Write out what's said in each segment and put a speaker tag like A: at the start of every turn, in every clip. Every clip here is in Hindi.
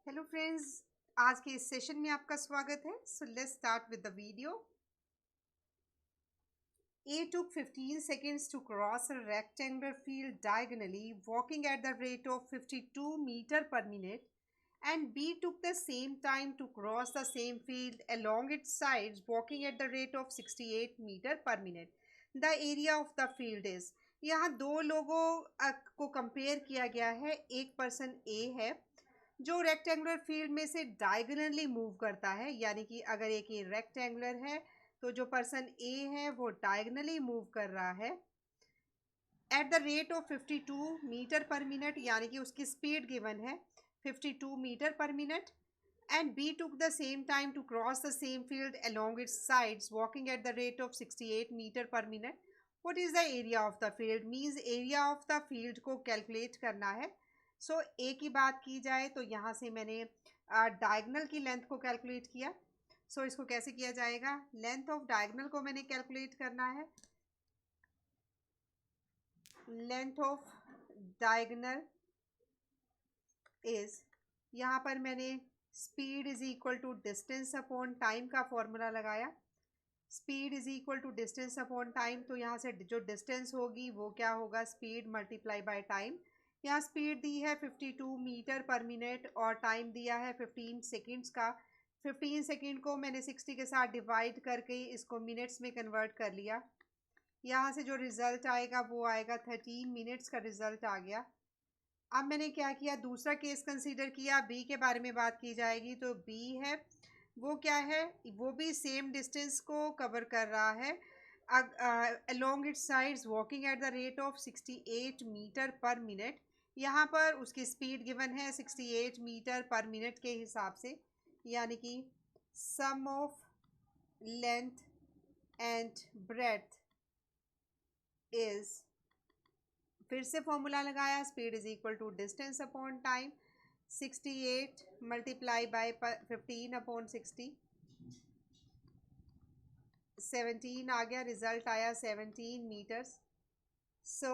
A: हेलो फ्रेंड्स, आज के इस सेशन में आपका स्वागत है। So let's start with the video. A took 15 seconds to cross a rectangular field diagonally, walking at the rate of 52 meter per minute, and B took the same time to cross the same field along its sides, walking at the rate of 68 meter per minute. The area of the field is। यहाँ दो लोगों को कंपेयर किया गया है। एक पर्सन ए है जो रेक्टेंगुलर फील्ड में से डायगोनली मूव करता है, यानी कि अगर एक ये रेक्टेंगुलर है तो जो पर्सन ए है वो डायगनली मूव कर रहा है at the rate of 52 metre per minute, यानी कि उसकी स्पीड गिवन है 52 metre per minute. And B took the same time to cross the same field along its sides walking at the rate of 68 metre per minute. What is the area of the field means area of the field को कैलकुलेट करना है। सो ए की बात की जाए तो यहाँ से मैंने डायगनल की लेंथ को कैलकुलेट किया। सो इसको कैसे किया जाएगा, लेंथ ऑफ डायगोनल को मैंने कैलकुलेट करना है। लेंथ ऑफ डायगोनल इज, यहाँ पर मैंने speed is equal to distance upon time का फॉर्मूला लगाया। Speed is equal to distance upon time, तो यहाँ से जो डिस्टेंस होगी वो क्या होगा, स्पीड मल्टीप्लाई बाय टाइम। यहाँ स्पीड दी है 52 मीटर पर मिनट और टाइम दिया है 15 सेकेंड्स का। 15 सेकेंड को मैंने 60 के साथ डिवाइड करके इसको मिनट्स में कन्वर्ट कर लिया। यहाँ से जो रिज़ल्ट आएगा वो आएगा 13 मिनट्स का रिज़ल्ट आ गया। अब मैंने क्या किया, दूसरा केस कंसीडर किया। बी के बारे में बात की जाएगी तो बी है वो क्या है, वो भी सेम डिस्टेंस को कवर कर रहा है along its sides walking at the rate of 68 metre per minute. यहाँ पर उसकी स्पीड गिवन है 68 मीटर पर मिनट के हिसाब से, यानी कि sum of length and breadth is, फिर से फॉर्मूला लगाया, speed is equal to distance upon time. 68 multiply by 15 upon 60, 17 आ गया, रिजल्ट आया 17 मीटर्स। सो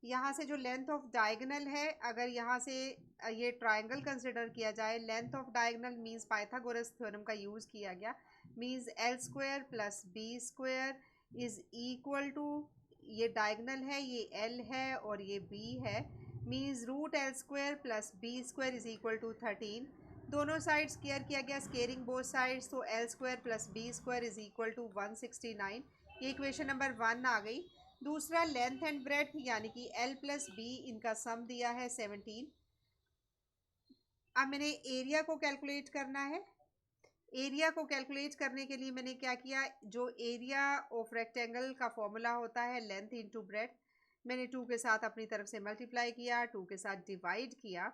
A: यहाँ से जो लेंथ ऑफ डायगोनल है, अगर यहाँ से ये ट्राइंगल कंसिडर किया जाए, length of diagonal means Pythagoras theorem का यूज़ किया गया, means L square plus B square is equal to, ये डायगोनल है, ये एल है और ये बी है, means root L square plus B square is equal to 13। दोनों साइड स्केयर किया गया, स्केयरिंग बोथ साइड्स, तो L square plus B square is equal to 169। ये इक्वेशन नंबर 1 आ गई। दूसरा लेंथ एंड ब्रेड्थ, यानी कि एल प्लस बी, इनका सम दिया है 17। अब मैंने एरिया को कैलकुलेट करना है। एरिया को कैलकुलेट करने के लिए मैंने क्या किया, जो एरिया ऑफ रेक्टेंगल का फॉर्मूला होता है लेंथ इंटू ब्रेड्थ, मैंने 2 के साथ अपनी तरफ से मल्टीप्लाई किया, 2 के साथ डिवाइड किया।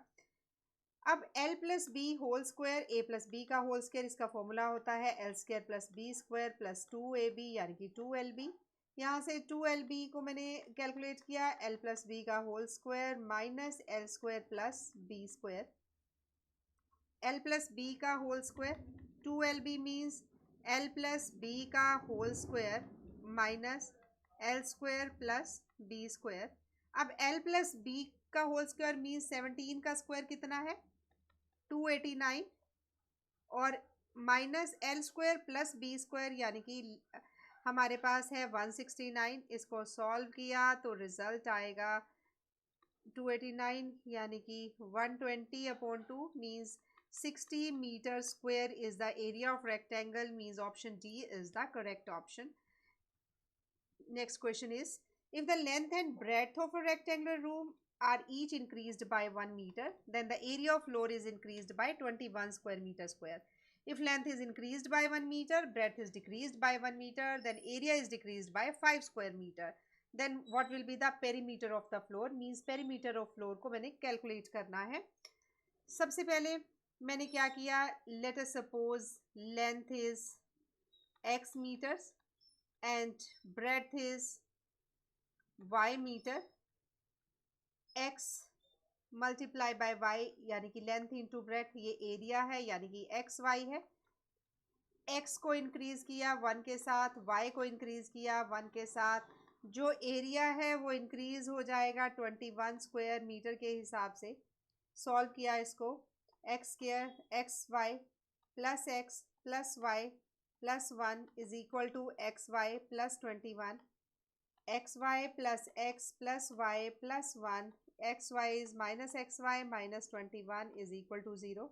A: अब L plus B whole square, A plus B का होल स्क्वायर, इसका फॉर्मूला होता है L square plus B square plus 2ab, यानी कि 2lb। यहाँ से 2lb को मैंने कैलकुलेट किया, एल प्लस बी का whole square minus L square plus B square. L plus B का whole square, 2lb means L plus B का whole square minus L square plus B square. अब एल प्लस बी का होल स्क्वायर मीन्स 17 का स्क्वायर कितना है, 289, और minus L square plus B square, यानी कि हमारे पास है 169। इसको सॉल्व किया तो रिजल्ट आएगा 289, यानी कि 120 upon 2 means 60 metre square is the area of rectangle, means option D is the correct option. Next question is, if the length and breadth of a rectangular room are each increased by 1 meter, then the area of floor is increased by 21 square meter square. If length is increased by 1 meter, breadth is decreased by 1 meter, then area is decreased by 5 square meter. Then what will be the perimeter of the floor? Means perimeter of floor को मैंने calculate करना है। सबसे पहले मैंने क्या किया, let us suppose length is x meters and breadth is y metre, x multiply by y, यानी कि लेंथ इंटू ब्रेड्थ, ये एरिया है यानी कि एक्स वाई है। x को इंक्रीज किया 1 के साथ, y को इंक्रीज किया 1 के साथ, जो एरिया है वो इंक्रीज हो जाएगा 21 स्क्वायर मीटर के हिसाब से। सॉल्व किया इसको, x square x y plus x plus Y plus 1 is equal to x y plus 21, x y plus x plus Y plus 1, x y is minus x Y minus 21 is equal to 0।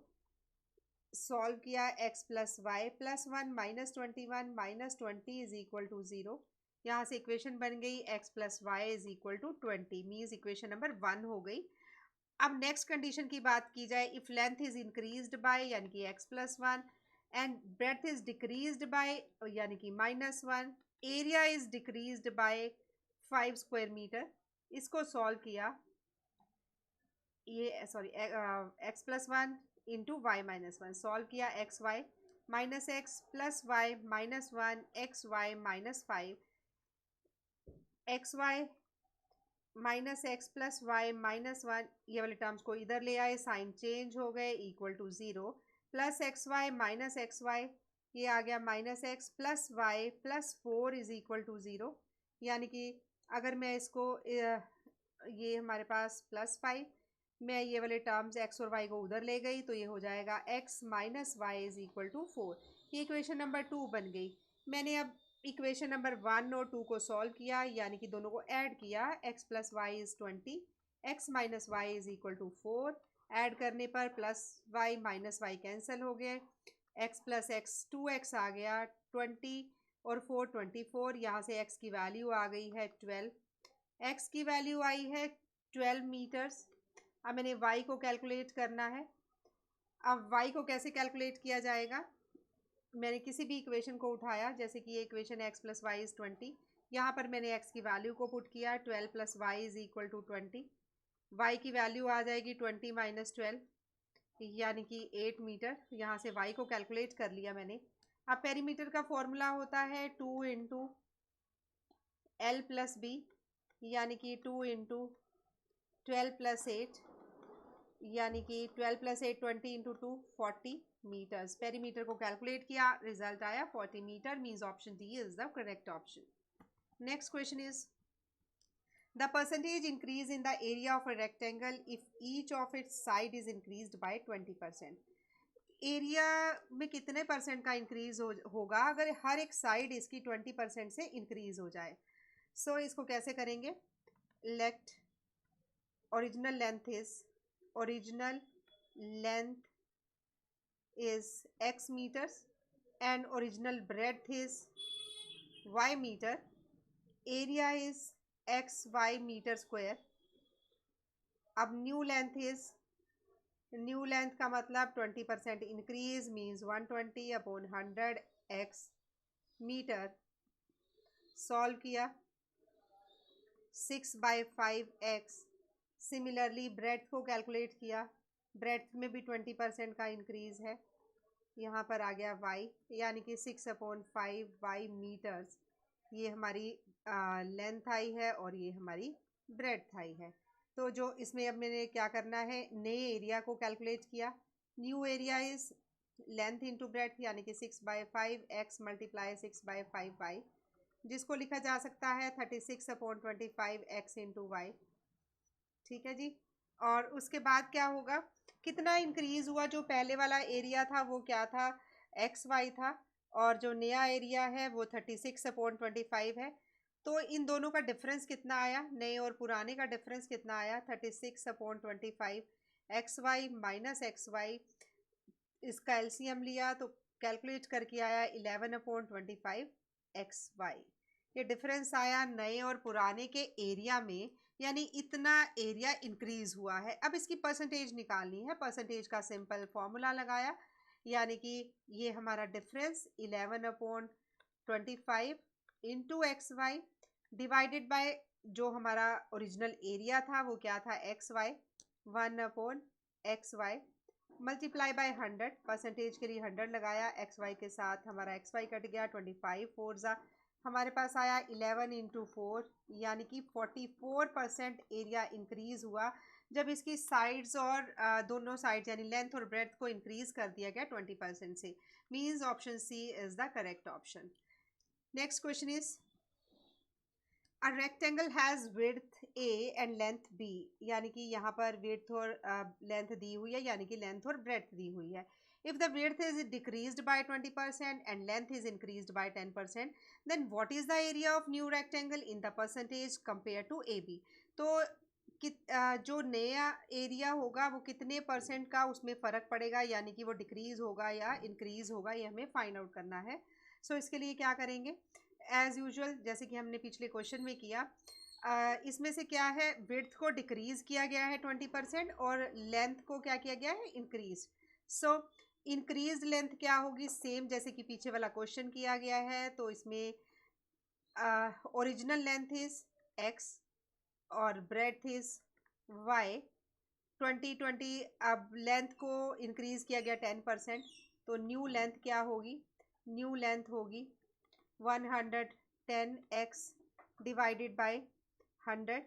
A: Solve किया, x plus Y plus 1 minus 21 minus 20 is equal to 0। यहाँ से इक्वेशन बन गई x plus Y is equal to 20, means equation number 1 हो गई। अब नेक्स्ट कंडीशन की बात की जाए, if length is increased by यानी कि x plus 1 and breadth is decreased by यानी कि minus 1, area is decreased by 5 square metre. इसको सॉल्व किया, ये sorry x plus 1 into y minus 1, solve किया x Y minus x plus Y minus 1, x Y minus 5, x Y minus x plus Y minus 1, ये वाले टर्म्स को इधर ले आए, साइन चेंज हो गए, equal to 0, plus X Y minus x Y, ये आ गया minus x plus Y plus 4 is equal to 0। यानी कि अगर मैं इसको ये हमारे पास प्लस 5, मैं ये वाले टर्म्स एक्स और वाई को उधर ले गई तो ये हो जाएगा X minus Y is equal to 4। ये इक्वेशन नंबर 2 बन गई। मैंने अब इक्वेशन नंबर 1 और 2 को सॉल्व किया, यानी कि दोनों को ऐड किया, x plus Y is 20, X minus Y is equal to 4, add करने पर plus Y minus Y cancel हो गए, एक्स प्लस एक्स 2x आ गया, 20 और 4 24, यहाँ से x की वैल्यू आ गई है 12, x की वैल्यू आई है 12 मीटर्स। अब मैंने y को कैलकुलेट करना है। अब y को कैसे कैलकुलेट किया जाएगा, मैंने किसी भी इक्वेशन को उठाया, जैसे कि ये equation x plus Y is 20, यहाँ पर मैंने x की वैल्यू को पुट किया, 12 plus Y is equal to 20, y की वैल्यू आ जाएगी 20 माइनस 12 यानी कि 8 मीटर। यहाँ से y को कैलकुलेट कर लिया मैंने। अब पेरीमीटर का फॉर्मूला होता है 2 इंटू एल प्लस बी, यानी कि 2 इंटू 12 प्लस 8, यानी कि 12 प्लस 8 20 इंटू 2 40 मीटर्स। पेरीमीटर को कैलकुलेट किया, रिजल्ट आया 40 metre, means option D is the correct option. Next question is the percentage increase in the area of a rectangle if each of its side is increased by 20%। Area में कितने परसेंट का इंक्रीज होगा अगर हर एक साइड इसकी 20% से इंक्रीज हो जाए। सो इसको कैसे करेंगे, late original length is x meters and original breadth is y meter, area is xy meter square। अब न्यू लेंथ का मतलब 20% increase means 120 upon 100 x metre. Solve किया, 6/5x। सिमिलरली ब्रेड्थ को कैलकुलेट किया, ब्रेड्थ में भी 20% का इंक्रीज है, यहाँ पर आ गया y, यानी कि 6/5 मीटर्स। ये हमारी लेंथ आई है और ये हमारी ब्रेड्थ आई है। तो जो इसमें अब मैंने क्या करना है, नए एरिया को कैलकुलेट किया, new area is length into breadth, यानी कि 6/5x मल्टीप्लाई 6/5y, जिसको लिखा जा सकता है 36/25x इंटू वाई। ठीक है जी। और उसके बाद क्या होगा, कितना इंक्रीज हुआ, जो पहले वाला एरिया था वो क्या था, एक्स वाई था, और जो नया एरिया है वो 36/25 है। तो इन दोनों का डिफरेंस कितना आया, नए और पुराने का डिफरेंस कितना आया, 36/25 X Y minus x Y. इसका एलसीएम लिया तो कैलकुलेट करके आया 11/25 एक्स वाई। ये डिफरेंस आया नए और पुराने के एरिया में, यानी इतना एरिया इंक्रीज हुआ है। अब इसकी परसेंटेज निकालनी है, परसेंटेज का सिंपल फॉर्मूला लगाया, यानी कि ये हमारा difference 11/25 into x y divided by जो हमारा ओरिजिनल एरिया था वो क्या था, एक्स वाई, 1/एक्स वाई मल्टीप्लाई बाय 100, परसेंटेज के लिए 100 लगाया, एक्स वाई के साथ हमारा एक्स वाई कट गया, 25 4 ज़ा हमारे पास आया 11 इंटू 4, यानी कि 44% एरिया इंक्रीज हुआ जब इसकी साइड्स और दोनों साइड्स यानी लेंथ और ब्रेड्थ को इंक्रीज कर दिया गया 20% से, means option C is the correct option. Next question is a rectangle has width A and length B, यानी कि यहाँ पर विड्थ और लेंथ दी हुई है, यानी कि लेंथ और ब्रेड्थ दी हुई है. If the width is decreased by 20% and length is increased by 10%, then what is the area of new rectangle in the percentage compared to AB? तो जो नया एरिया होगा वो कितने परसेंट का उसमें फ़र्क पड़ेगा, यानी कि वो डिक्रीज़ होगा या इंक्रीज़ होगा, ये हमें फाइंड आउट करना है. सो इसके लिए क्या करेंगे, एज़ यूजुअल जैसे कि हमने पिछले क्वेश्चन में किया, इसमें से क्या है, विड्थ को डिक्रीज़ किया गया है 20% और लेंथ को क्या किया गया है, इंक्रीज. सो इंक्रीज लेंथ क्या होगी, सेम जैसे कि पीछे वाला क्वेश्चन किया गया है. तो इसमें ओरिजिनल लेंथ इज x और ब्रेड्थ इज y. 2020 अब लेंथ को इंक्रीज किया गया 10%, तो न्यू लेंथ क्या होगी, न्यू लेंथ होगी 110x डिवाइडेड बाय 100.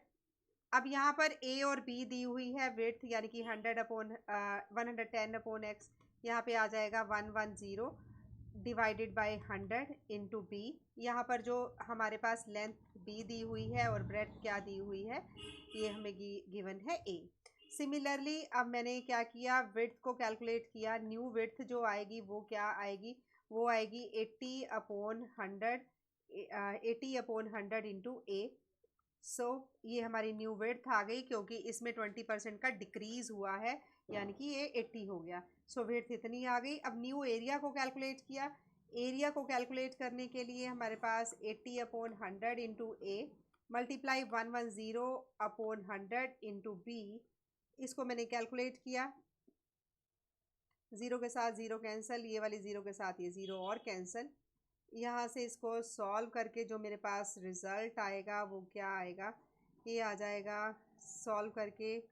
A: अब यहाँ पर a और b दी हुई है विड्थ, यानी कि 110/x, यहाँ पे आ जाएगा 110 डिवाइडेड बाय 100 इंटू बी. यहाँ पर जो हमारे पास लेंथ b दी हुई है और ब्रेड्थ क्या दी हुई है, ये हमें गिवन है a. सिमिलरली अब मैंने क्या किया, विड्थ को कैलकुलेट किया. न्यू विड्थ जो आएगी वो क्या आएगी, वो आएगी 80/100 इंटू a. सो ये हमारी न्यू विड्थ आ गई, क्योंकि इसमें 20% का डिक्रीज हुआ है, यानी कि ये 80 हो गया. सो विड्थ इतनी आ गई. अब न्यू एरिया को कैलकुलेट किया. एरिया को कैलकुलेट करने के लिए हमारे पास 80/100 into A multiply 110/100 into B. इसको मैंने कैलकुलेट किया. ज़ीरो के साथ ज़ीरो कैंसिल, ये वाली ज़ीरो के साथ ये ज़ीरो और कैंसिल. यहाँ से इसको सॉल्व करके जो मेरे पास रिज़ल्ट आएगा वो क्या आएगा, ये आ जाएगा सॉल्व करके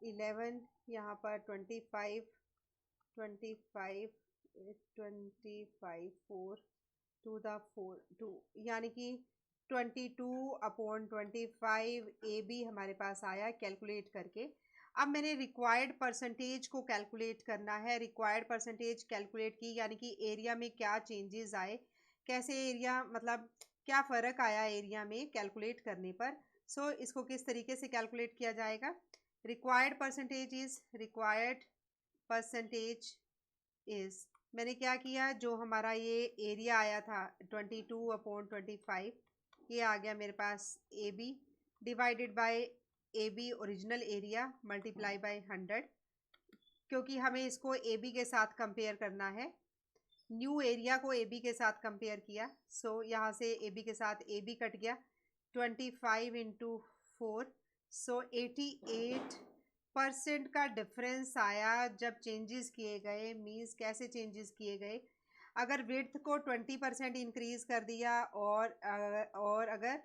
A: 11, यहाँ पर 25 4 टू द 2, यानी कि 22/25 ए बी हमारे पास आया कैलकुलेट करके. अब मैंने रिक्वायर्ड परसेंटेज को कैलकुलेट करना है. रिक्वायर्ड परसेंटेज कैलकुलेट की, यानी कि एरिया में क्या चेंजेस आए, कैसे एरिया, मतलब क्या फ़र्क आया एरिया में कैलकुलेट करने पर. सो इसको किस तरीके से कैलकुलेट किया जाएगा. रिक्वायर्ड परसेंटेज इज़ मैंने क्या किया, जो हमारा ये एरिया आया था 22/25, ये आ गया मेरे पास A B divided by A B original area multiply by 100, क्योंकि हमें इसको ए बी के साथ कंपेयर करना है. न्यू एरिया को ए बी के साथ कंपेयर किया. सो यहाँ से ए बी के साथ ए बी कट गया. 25 इंटू 4, सो 88% का डिफरेंस आया जब चेंजेस किए गए. मीन्स कैसे चेंजेस किए गए, अगर विड्थ को 20% इंक्रीज कर दिया और अगर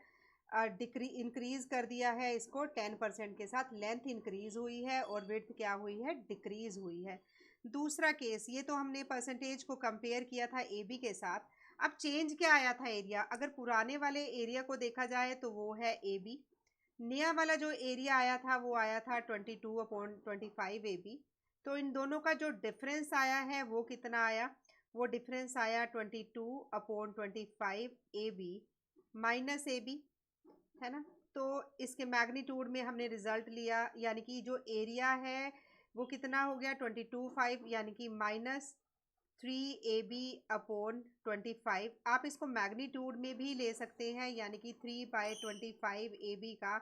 A: इंक्रीज कर दिया है इसको 10% के साथ, लेंथ इंक्रीज हुई है और विड्थ क्या हुई है, डिक्रीज हुई है. दूसरा केस, ये तो हमने परसेंटेज को कंपेयर किया था ए बी के साथ. अब चेंज क्या आया था एरिया, अगर पुराने वाले एरिया को देखा जाए तो वो है ए बी. नया वाला जो एरिया आया था वो आया था 22/25 ए बी. तो इन दोनों का जो डिफरेंस आया है वो कितना आया, वो डिफरेंस आया 22/25 A B minus A B, है ना. तो इसके मैग्नीट्यूड में हमने रिजल्ट लिया, यानी कि जो एरिया है वो कितना हो गया 22/5, यानी कि -3AB/25. आप इसको मैग्नीट्यूड में भी ले सकते हैं, यानी कि 3/25 AB का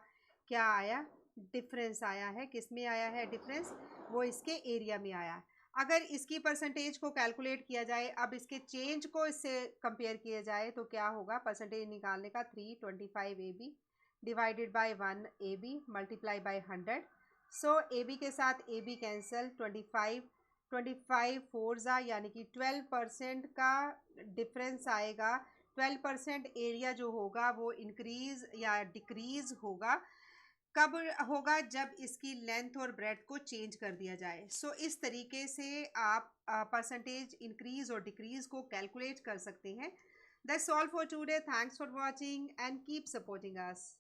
A: क्या आया, डिफरेंस आया है. किस में आया है डिफरेंस, वो इसके एरिया में आया है. अगर इसकी परसेंटेज को कैलकुलेट किया जाए, अब इसके चेंज को इससे कंपेयर किया जाए तो क्या होगा, परसेंटेज निकालने का 325 AB divided by 1 AB multiply by 100. So A B के साथ ए बी कैंसिल, 25 4 ज़ा, यानी कि 12% का डिफरेंस आएगा. 12% एरिया जो होगा वो इंक्रीज या डिक्रीज होगा. कब होगा, जब इसकी लेंथ और ब्रेड्थ को चेंज कर दिया जाए. सो इस तरीके से आप परसेंटेज इंक्रीज और डिक्रीज को कैलकुलेट कर सकते हैं. That's all for today. Thanks for watching and keep supporting us.